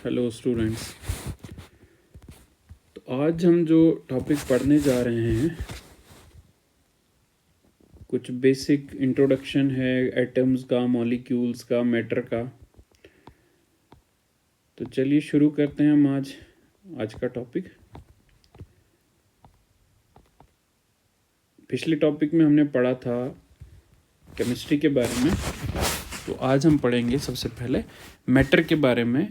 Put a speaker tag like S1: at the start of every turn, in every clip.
S1: Hello students. तो आज हम जो टॉपिक पढ़ने जा रहे हैं कुछ बेसिक इंट्रोडक्शन है एटम्स का, मॉलिक्यूल्स का, मैटर का। तो चलिए शुरू करते हैं हम आज का टॉपिक। पिछले टॉपिक में हमने पढ़ा था केमिस्ट्री के बारे में, तो आज हम पढ़ेंगे सबसे पहले मैटर के बारे में।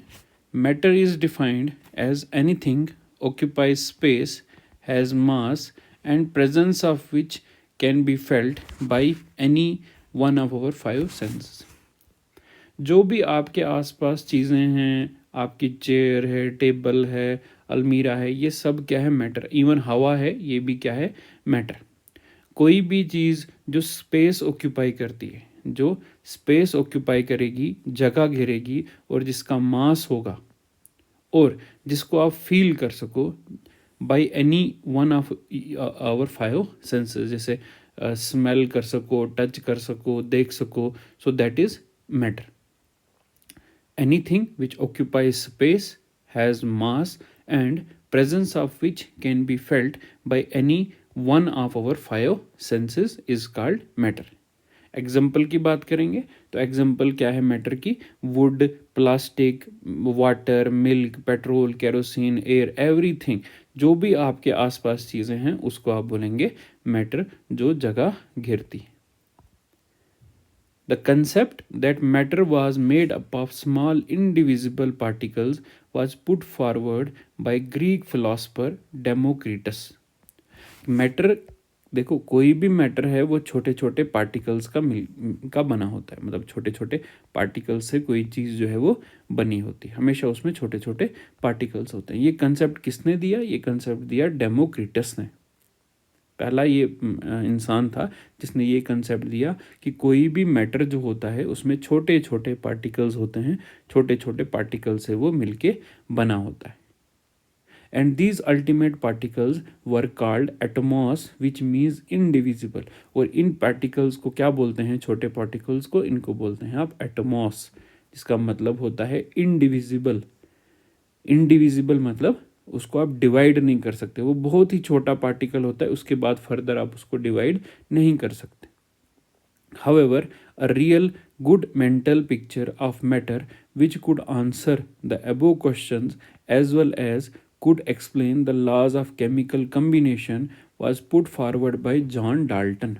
S1: Matter is defined as anything occupies space, has mass and presence of which can be felt by any one of our five senses। जो भी आपके आसपास चीज़ें हैं, आपकी चेयर है, टेबल है, अलमीरा है, ये सब क्या है? मैटर। इवन हवा है, ये भी क्या है? मैटर। कोई भी चीज़ जो स्पेस ऑक्यूपाई करती है, जो स्पेस ऑक्यूपाई करेगी, जगह घेरेगी और जिसका मास होगा और जिसको आप फील कर सको by any one of our five senses, जैसे स्मेल कर सको, टच कर सको, देख सको, so that is matter. Anything which occupies space, has mass and presence of which can be felt by any one of our five senses is called matter. Example की बात करेंगे तो एग्जाम्पल क्या है मैटर की? Wood, plastic, water, milk, petrol, kerosene, air, everything. जो भी आपके आसपास चीज़ें हैं उसको आप बोलेंगे मैटर, जो जगह घेरती है। The concept that matter was made up of small indivisible particles was put forward by Greek philosopher Democritus। Matter, देखो कोई भी मैटर है वो छोटे छोटे पार्टिकल्स का बना होता है, मतलब छोटे छोटे पार्टिकल्स से कोई चीज़ जो है वो बनी होती है, हमेशा उसमें छोटे छोटे पार्टिकल्स होते हैं। ये कंसेप्ट किसने दिया? ये कंसेप्ट दिया डेमोक्रिटस ने। पहला ये इंसान था जिसने ये कंसेप्ट दिया कि कोई भी मैटर जो होता है उसमें छोटे छोटे पार्टिकल्स होते हैं, छोटे छोटे पार्टिकल से वो मिलके बना होता है। And these ultimate particles were called atomos, which means indivisible। और इन particles को क्या बोलते हैं? छोटे particles को इनको बोलते हैं आप atomos, जिसका मतलब होता है indivisible। indivisible मतलब उसको आप डिवाइड नहीं कर सकते, वो बहुत ही छोटा पार्टिकल होता है, उसके बाद फर्दर आप उसको डिवाइड नहीं कर सकते। However, a real good mental picture of matter which could answer the above questions as well as could explain the laws of chemical combination was put forward by John Dalton।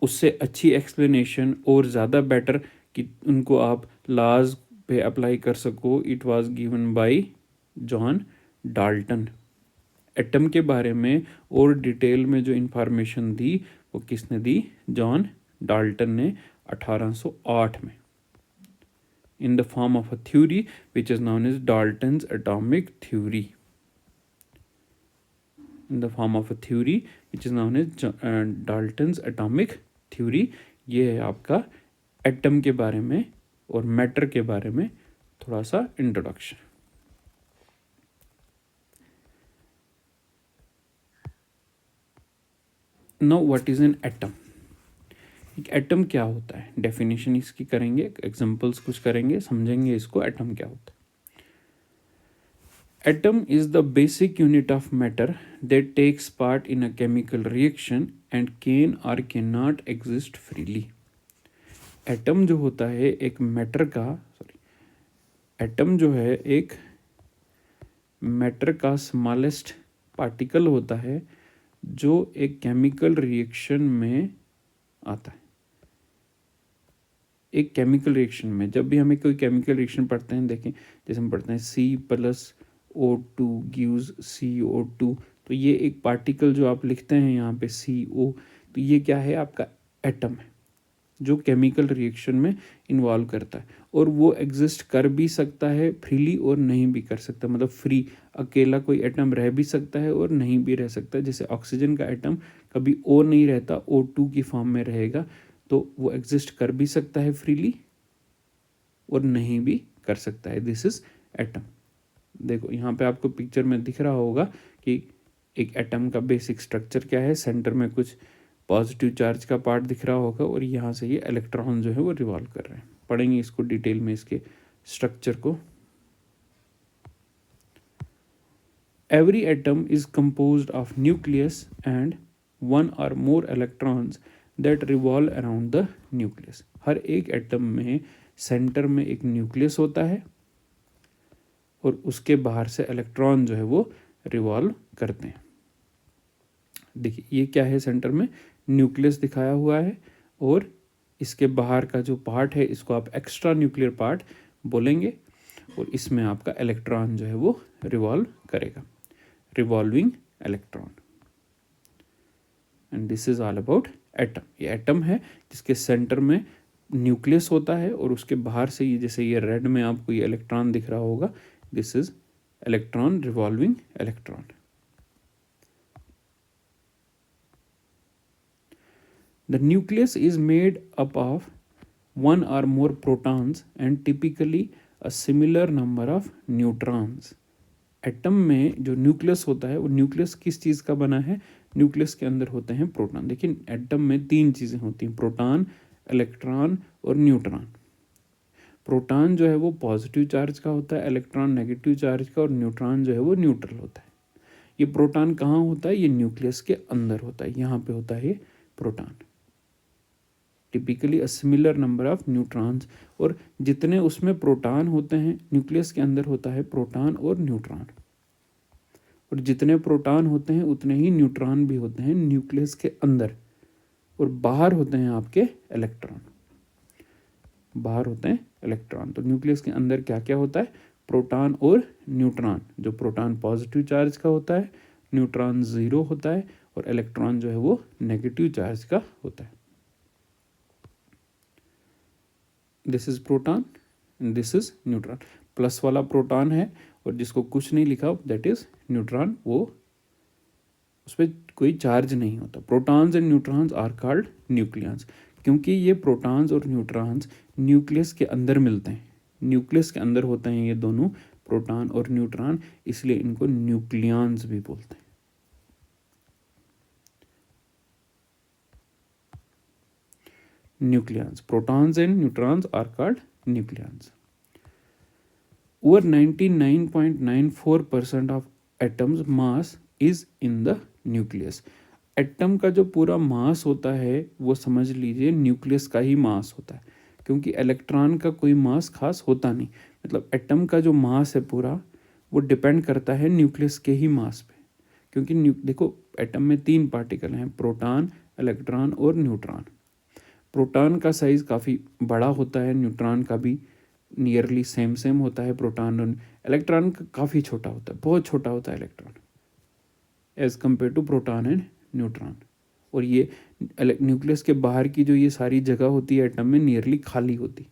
S1: उससे अच्छी explanation और ज़्यादा better कि उनको आप लाज पे apply कर सको, it was given by John Dalton. Atom के बारे में और डिटेल में जो इंफॉर्मेशन दी वो किसने दी? जॉन डाल्टन ने 1808 में, in the form of a theory which is known as Dalton's atomic theory। in the form of a theory which is known as Dalton's atomic theory। ये है आपका एटम के बारे में और मैटर के बारे में थोड़ा सा introduction. Now what is an atom? एक एटम क्या होता है? डेफिनेशन इसकी करेंगे, एग्जांपल्स कुछ करेंगे, समझेंगे इसको एटम क्या होता है। Atom is the basic unit of matter that takes part in a chemical reaction and can or cannot exist freely। Atom जो होता है एक मैटर का, एटम जो है एक मैटर का स्मॉलेस्ट पार्टिकल होता है जो एक केमिकल रिएक्शन में आता है। एक केमिकल रिएक्शन में जब भी हमें कोई केमिकल रिएक्शन पढ़ते हैं, देखें जैसे हम पढ़ते हैं C+O2 gives CO2, तो ये एक पार्टिकल जो आप लिखते हैं यहाँ पे CO, तो ये क्या है? आपका एटम है जो केमिकल रिएक्शन में इन्वॉल्व करता है, और वो एग्जिस्ट कर भी सकता है फ्रीली और नहीं भी कर सकता। मतलब फ्री, अकेला कोई एटम रह भी सकता है और नहीं भी रह सकता। जैसे ऑक्सीजन का एटम कभी O नहीं रहता, O2 की फॉर्म में रहेगा, तो वो एग्जिस्ट कर भी सकता है फ्रीली और नहीं भी कर सकता है। This is atom. देखो यहाँ पे आपको पिक्चर में दिख रहा होगा कि एक एटम का बेसिक स्ट्रक्चर क्या है। सेंटर में कुछ पॉजिटिव चार्ज का पार्ट दिख रहा होगा और यहाँ से ये इलेक्ट्रॉन जो है वो रिवॉल्व कर रहे हैं। पढ़ेंगे इसको डिटेल में, इसके स्ट्रक्चर को। Every atom is composed of nucleus and one or more electrons that revolve around the nucleus. हर एक एटम में सेंटर में एक न्यूक्लियस होता है और उसके बाहर से इलेक्ट्रॉन जो है वो रिवॉल्व करते हैं। देखिए ये क्या है, सेंटर में न्यूक्लियस दिखाया हुआ है और इसके बाहर का जो पार्ट है इसको आप एक्स्ट्रा न्यूक्लियर पार्ट बोलेंगे और इसमें आपका इलेक्ट्रॉन जो है वो रिवॉल्व करेगा, revolving electron. And this is all about atom. ये एटम है जिसके सेंटर में न्यूक्लियस होता है और उसके बाहर से ये जैसे ये रेड में आपको ये इलेक्ट्रॉन दिख रहा होगा, this is electron, revolving electron. The nucleus is made up of one or more protons and typically a similar number of neutrons. Atom में जो न्यूक्लियस होता है वो न्यूक्लियस किस चीज़ का बना है, न्यूक्लियस के अंदर होते हैं प्रोटॉन। देखिए एटम में तीन चीज़ें होती हैं, प्रोटॉन, इलेक्ट्रॉन और न्यूट्रॉन। प्रोटॉन जो है वो पॉजिटिव चार्ज का होता है, इलेक्ट्रॉन नेगेटिव चार्ज का और न्यूट्रॉन जो है वो न्यूट्रल होता है। ये प्रोटॉन कहाँ होता है, ये न्यूक्लियस के अंदर होता है, यहाँ पे होता है ये proton. Typically a similar number of neutrons, और जितने उसमें प्रोटॉन होते हैं न्यूक्लियस के अंदर होता है प्रोटॉन और न्यूट्रॉन, और जितने प्रोटॉन होते हैं उतने ही न्यूट्रॉन भी होते हैं न्यूक्लियस के अंदर, और बाहर होते हैं आपके इलेक्ट्रॉन, बाहर होते हैं इलेक्ट्रॉन। तो न्यूक्लियस के अंदर क्या क्या होता है, प्रोटॉन और न्यूट्रॉन। जो प्रोटॉन पॉजिटिव चार्ज का होता है, न्यूट्रॉन जीरो होता है, और इलेक्ट्रॉन जो है वो नेगेटिव चार्ज का होता है। This is proton and this is neutron. Plus वाला प्रोटॉन है और जिसको कुछ नहीं लिखा दैट इज न्यूट्रॉन, वो उस पर कोई चार्ज नहीं होता। Protons and neutrons are called nucleons, क्योंकि ये प्रोटॉन्स और न्यूट्रॉन्स न्यूक्लियस के अंदर मिलते हैं, न्यूक्लियस के अंदर होते हैं ये दोनों प्रोटॉन और न्यूट्रॉन, इसलिए इनको न्यूक्लियंस भी बोलते हैं। Nucleons, protons and neutrons are called nucleons. Over 99.94% of atoms mass is in the nucleus. Atom का जो पूरा मास होता है वो समझ लीजिए न्यूक्लियस का ही मास होता है, क्योंकि इलेक्ट्रॉन का कोई मास खास होता नहीं। मतलब एटम का जो मास है पूरा वो डिपेंड करता है न्यूक्लियस के ही मास पे, क्योंकि देखो एटम में तीन पार्टिकल हैं, प्रोटॉन, इलेक्ट्रॉन और न्यूट्रॉन। प्रोटॉन का साइज़ काफ़ी बड़ा होता है, न्यूट्रॉन का भी नियरली सेम होता है। प्रोटॉन और इलेक्ट्रॉन का काफ़ी छोटा होता है, बहुत छोटा होता है electron as compare to proton and neutron. और ये न्यूक्लियस के बाहर की जो ये सारी जगह होती है एटम में नियरली खाली होती,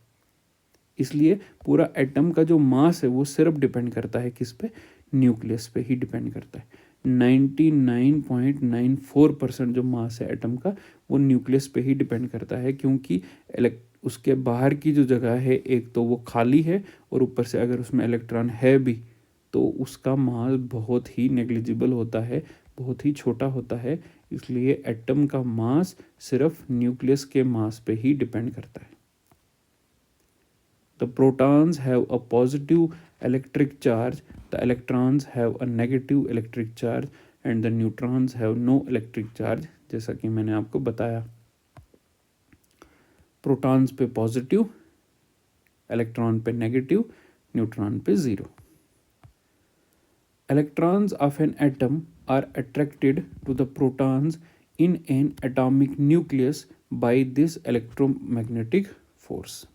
S1: इसलिए पूरा एटम का जो मास है वो सिर्फ डिपेंड करता है किस पे, न्यूक्लियस पे ही डिपेंड करता है। 99.94% जो मास है एटम का वो न्यूक्लियस पे ही डिपेंड करता है, क्योंकि उसके बाहर की जो जगह है एक तो वो खाली है, और ऊपर से अगर उसमें इलेक्ट्रॉन है भी तो उसका मास बहुत ही नेग्लिजिबल होता है, बहुत ही छोटा होता है। इसलिए एटम का मास सिर्फ न्यूक्लियस के मास पे ही डिपेंड करता है। The protons have a positive electric charge, the electrons have a negative electric charge, and the neutrons have no electric charge, जैसा कि मैंने आपको बताया। प्रोटॉन्स पे पॉजिटिव, इलेक्ट्रॉन पे नेगेटिव, न्यूट्रॉन पे zero. Electrons of an atom are attracted to the protons in an atomic nucleus by this electromagnetic force.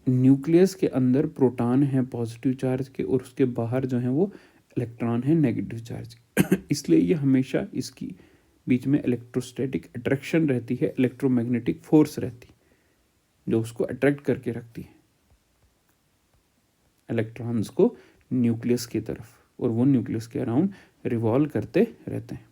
S1: Nucleus के अंदर प्रोटॉन हैं पॉजिटिव चार्ज के, और उसके बाहर जो हैं वो इलेक्ट्रॉन हैं नेगेटिव चार्ज के। इसलिए ये हमेशा इसकी बीच में इलेक्ट्रोस्टैटिक अट्रैक्शन रहती है, इलेक्ट्रोमैग्नेटिक फोर्स रहती है जो उसको अट्रैक्ट करके रखती है इलेक्ट्रॉन्स को न्यूक्लियस की तरफ, और वो न्यूक्लियस के अराउंड रिवॉल्व करते रहते हैं।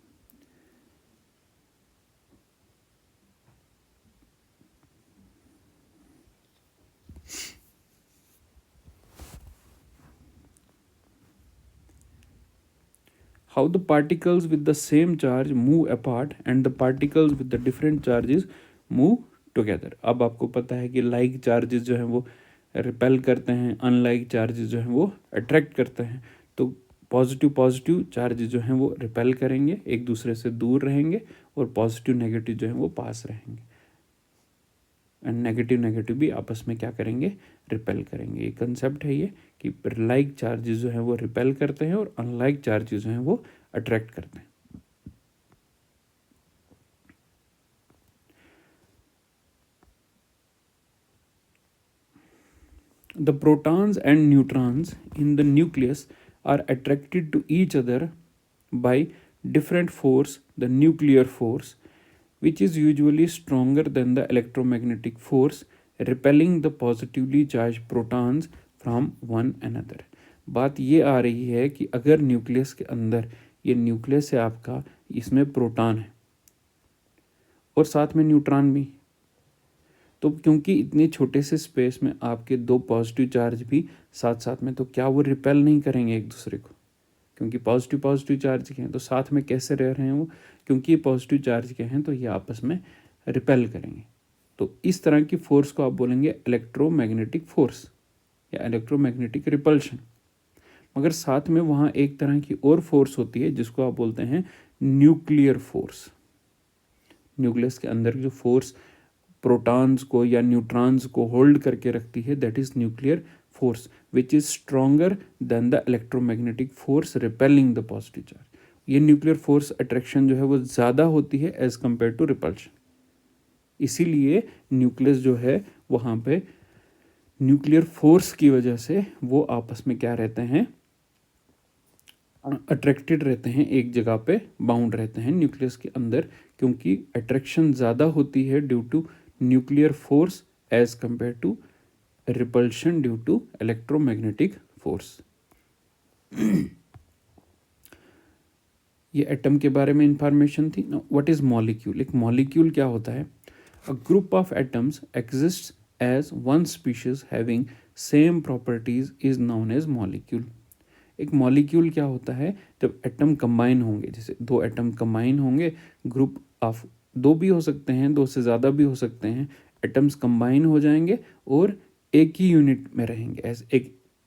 S1: How the particles with the same charge move apart and the particles with the different charges move together. अब आपको पता है कि लाइक चार्जेस जो हैं वो रिपेल करते हैं, अनलाइक चार्जेस जो हैं वो अट्रैक्ट करते हैं। तो पॉजिटिव पॉजिटिव चार्जेस जो हैं वो रिपेल करेंगे, एक दूसरे से दूर रहेंगे, और पॉजिटिव नेगेटिव जो हैं वो पास रहेंगे, एंड नेगेटिव नेगेटिव भी आपस में क्या करेंगे, रिपेल करेंगे। ये कंसेप्ट है ये कि लाइक चार्जेस जो हैं वो रिपेल करते हैं और अनलाइक चार्जेस जो हैं वो अट्रैक्ट करते हैं। The protons and neutrons in the nucleus are attracted to each other by different force, the nuclear force, which is usually stronger than the electromagnetic force, repelling the positively charged protons from one another. बात ये आ रही है कि अगर nucleus के अंदर, ये nucleus है आपका, इसमें प्रोटॉन है और साथ में न्यूट्रॉन भी, तो क्योंकि इतने छोटे से स्पेस में आपके दो पॉजिटिव चार्ज भी साथ साथ में, तो क्या वो रिपेल नहीं करेंगे एक दूसरे को? क्योंकि पॉजिटिव पॉजिटिव चार्ज के हैं तो साथ में कैसे रह रहे हैं वो? क्योंकि ये पॉजिटिव चार्ज के हैं तो ये आपस में रिपेल करेंगे। तो इस तरह की फोर्स को आप बोलेंगे इलेक्ट्रोमैग्नेटिक फोर्स या इलेक्ट्रोमैग्नेटिक रिपल्शन। मगर साथ में वहाँ एक तरह की और फोर्स होती है जिसको आप बोलते हैं न्यूक्लियर फोर्स। न्यूक्लियस के अंदर जो फोर्स प्रोटॉन्स को या न्यूट्रॉन्स को होल्ड करके रखती है, that is nuclear force, which is stronger than the electromagnetic force repelling the positive charge. ये न्यूक्लियर फोर्स अट्रैक्शन जो है वो ज़्यादा होती है एज कंपेयर टू रिपल्शन। इसीलिए न्यूक्लियस जो है वहाँ पे न्यूक्लियर फोर्स की वजह से वो आपस में क्या रहते हैं, अट्रैक्टेड रहते हैं, एक जगह पे बाउंड रहते हैं न्यूक्लियस के अंदर, क्योंकि अट्रैक्शन ज़्यादा होती है due to nuclear force as compare to repulsion due to electromagnetic force. ये एटम के बारे में इंफॉर्मेशन थी। What is molecule? एक मॉलिक्यूल क्या होता है? A group of atoms exist as one species having same properties is known as molecule. एक मॉलिक्यूल क्या होता है? जब एटम कंबाइन होंगे, जैसे दो एटम कंबाइन होंगे, ग्रुप ऑफ दो भी हो सकते हैं, दो से ज़्यादा भी हो सकते हैं, एटम्स कंबाइन हो जाएंगे और एक ही यूनिट में रहेंगे,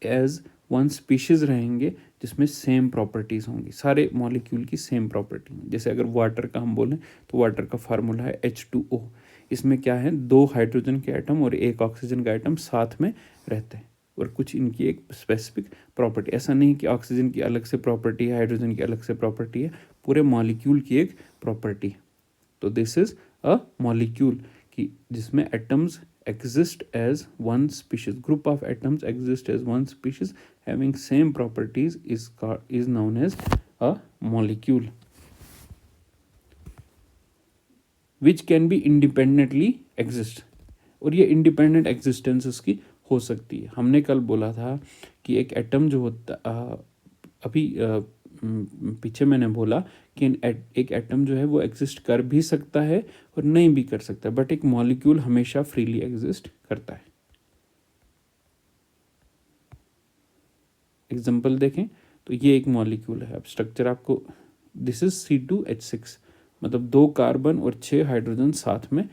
S1: एज वन स्पीशीज रहेंगे जिसमें सेम प्रॉपर्टीज़ होंगी। सारे मॉलिक्यूल की सेम प्रॉपर्टी। जैसे अगर वाटर का हम बोलें तो वाटर का फार्मूला है H2O। इसमें क्या है, दो हाइड्रोजन के एटम और एक ऑक्सीजन का एटम साथ में रहते हैं और कुछ इनकी एक स्पेसिफिक प्रॉपर्टी। ऐसा नहीं कि ऑक्सीजन की अलग से प्रॉपर्टी है, हाइड्रोजन की अलग से प्रॉपर्टी है, पूरे मॉलिक्यूल की एक प्रॉपर्टी है। तो दिस इज अ मॉलिक्यूल कि जिसमें atoms exist as one species, group of atoms exist as one species having same properties is known as a molecule, which can be independently exist। और ये independent existence उसकी हो सकती है। हमने कल बोला था कि एक एटम जो होता अभी पीछे मैंने बोला कि एक एटम जो है वो एग्जिस्ट कर भी सकता है और नहीं भी कर सकता, बट एक मॉलिक्यूल हमेशा फ्रीली एग्जिस्ट करता है। एग्जांपल देखें तो ये एक मॉलिक्यूल है। अब स्ट्रक्चर आपको, दिस इज C2H6, मतलब 2 कार्बन और 6 हाइड्रोजन साथ में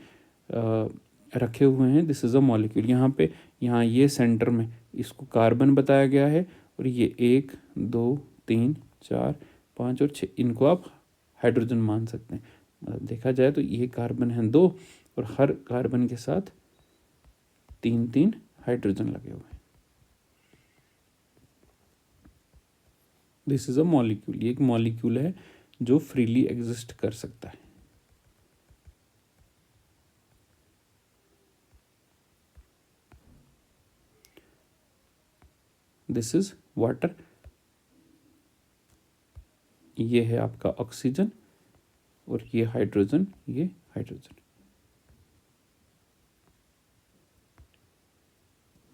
S1: रखे हुए हैं। This is a molecule. यहाँ ये सेंटर में इसको कार्बन बताया गया है और ये 1 2 3 4 5 और 6, इनको आप हाइड्रोजन मान सकते हैं। मतलब देखा जाए तो ये कार्बन है 2 और हर कार्बन के साथ 3 हाइड्रोजन लगे हुए हैं। This is a molecule. ये एक मॉलिक्यूल है जो फ्रीली एग्जिस्ट कर सकता है। This is water. ये है आपका ऑक्सीजन और ये हाइड्रोजन, ये hydrogen.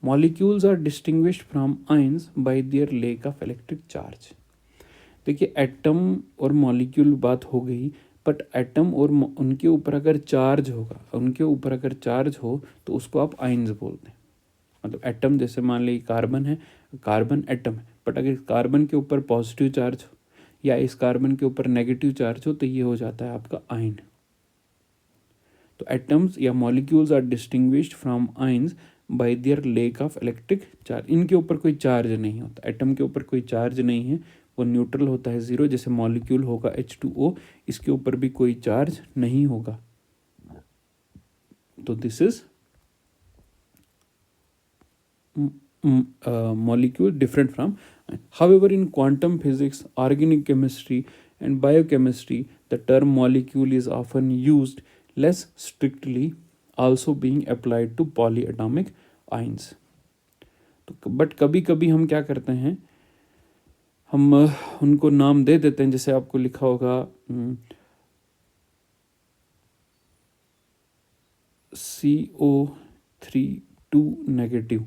S1: Molecules are distinguished from ions by their lack of electric charge. देखिए एटम और मॉलिक्यूल बात हो गई, बट एटम और उनके ऊपर अगर चार्ज होगा, उनके ऊपर अगर चार्ज हो तो उसको आप आयंस बोलते हैं। मतलब एटम, जैसे मान लीजिए कार्बन है, कार्बन एटम है, बट अगर कार्बन के ऊपर पॉजिटिव चार्ज हो या इस कार्बन के ऊपर नेगेटिव चार्ज हो तो ये हो जाता है आपका आयन। तो एटम्स या molecules are distinguished from ions by their lack of electric charge. इनके ऊपर कोई चार्ज नहीं होता, एटम के ऊपर कोई चार्ज नहीं है, वो न्यूट्रल होता है, ज़ीरो। जैसे मॉलिक्यूल होगा H2O, इसके ऊपर भी कोई चार्ज नहीं होगा। तो this is molecule different from. However, in quantum physics, organic chemistry and biochemistry, the term molecule is often used less strictly, also being applied to polyatomic ions. तो बट कभी कभी हम क्या करते हैं, हम उनको नाम दे देते हैं। जैसे आपको लिखा होगा CO3 2-,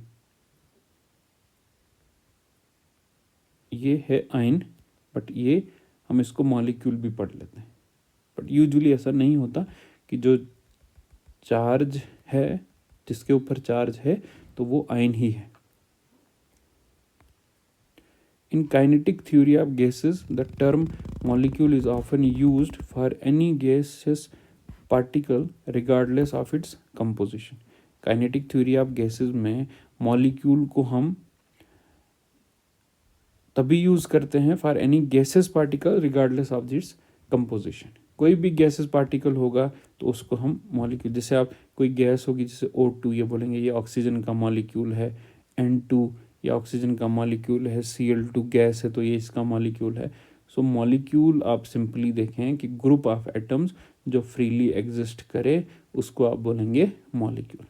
S1: ये है आयन, बट ये हम इसको मॉलिक्यूल भी पढ़ लेते हैं। बट यूजुअली ऐसा नहीं होता कि जो चार्ज है, जिसके ऊपर चार्ज है, तो वो आयन ही है। In kinetic theory of gases the term molecule is often used for any gases particle regardless of its composition. Kinetic theory of gases में मॉलिक्यूल को हम तभी यूज करते हैं for any gases particle regardless of its composition. कोई भी gases particle होगा तो उसको हम मॉलिक्यूल, जैसे आप कोई गैस होगी जैसे O2, ये बोलेंगे ये ऑक्सीजन का मॉलिक्यूल है। N2 ये ऑक्सीजन का मॉलिक्यूल है। Cl2 गैस है तो ये इसका मॉलिक्यूल है। सो मॉलिक्यूल आप सिंपली देखें कि ग्रुप ऑफ एटम्स जो फ्रीली एग्जिस्ट करे उसको आप बोलेंगे मॉलिक्यूल।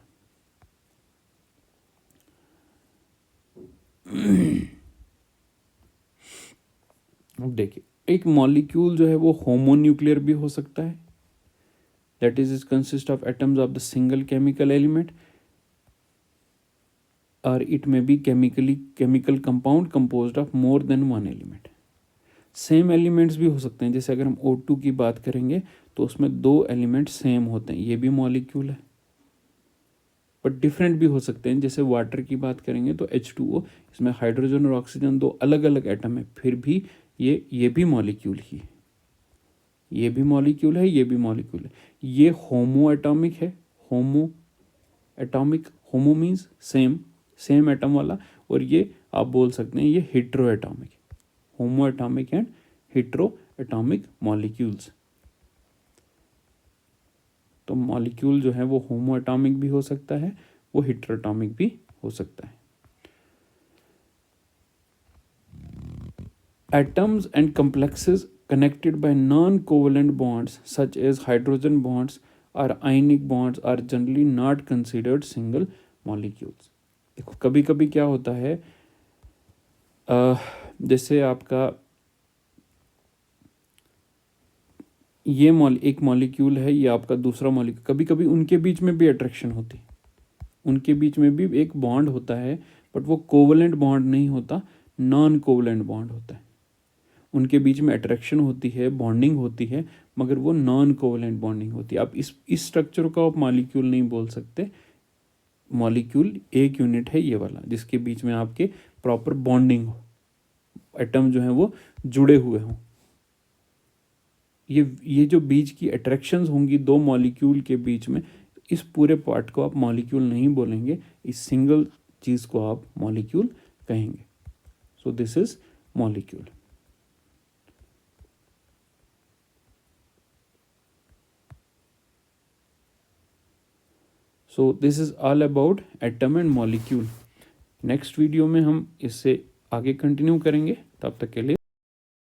S1: अब देखिए, एक मॉलिक्यूल जो है वो होमोन्यूक्लियर भी हो सकता है, that is consist of atoms of the single chemical element, और it may be chemical compound composed of more than one element. Same elements भी हो सकते हैं, जैसे अगर हम O2 की बात करेंगे तो उसमें 2 एलिमेंट सेम होते हैं, ये भी मॉलिक्यूल है। बट डिफरेंट भी हो सकते हैं, जैसे वाटर की बात करेंगे तो H2O, इसमें हाइड्रोजन और ऑक्सीजन 2 अलग अलग एटम है, फिर भी ये भी मॉलिक्यूल ही है। ये भी मॉलिक्यूल है, ये भी मॉलिक्यूल है। ये होमो एटॉमिक है। होमो एटॉमिक, होमो मीन्स सेम एटम वाला, और ये आप बोल सकते हैं ये hetero atomic, homo atomic and hetero atomic molecules. तो मॉलिक्यूल जो है वो होमो एटॉमिक भी हो सकता है, वो हेट्रो एटॉमिक भी हो सकता है। Atoms and complexes connected by non-covalent bonds such as hydrogen bonds or ionic bonds are generally not considered single molecules. देखो कभी कभी क्या होता है, जैसे आपका ये एक मॉलिक्यूल है, ये आपका दूसरा मॉलिक्यूल, कभी कभी उनके बीच में भी अट्रैक्शन होती है, उनके बीच में भी एक बॉन्ड होता है, बट वो कोवलेंट बॉन्ड नहीं होता, नॉन कोवलेंट बॉन्ड होता है। उनके बीच में अट्रैक्शन होती है, बॉन्डिंग होती है, मगर वो नॉन कोवलेंट बॉन्डिंग होती है। आप इस स्ट्रक्चर को आप मॉलिक्यूल नहीं बोल सकते। मॉलिक्यूल एक यूनिट है ये वाला, जिसके बीच में आपके प्रॉपर बॉन्डिंग हो, एटम जो है वो जुड़े हुए हों। ये जो बीच की अट्रैक्शंस होंगी दो मॉलिक्यूल के बीच में, इस पूरे पार्ट को आप मॉलिक्यूल नहीं बोलेंगे, इस सिंगल चीज़ को आप मॉलिक्यूल कहेंगे। So this is molecule. So this is all about atom and molecule. Next video में हम इससे आगे कंटिन्यू करेंगे, तब तक के लिए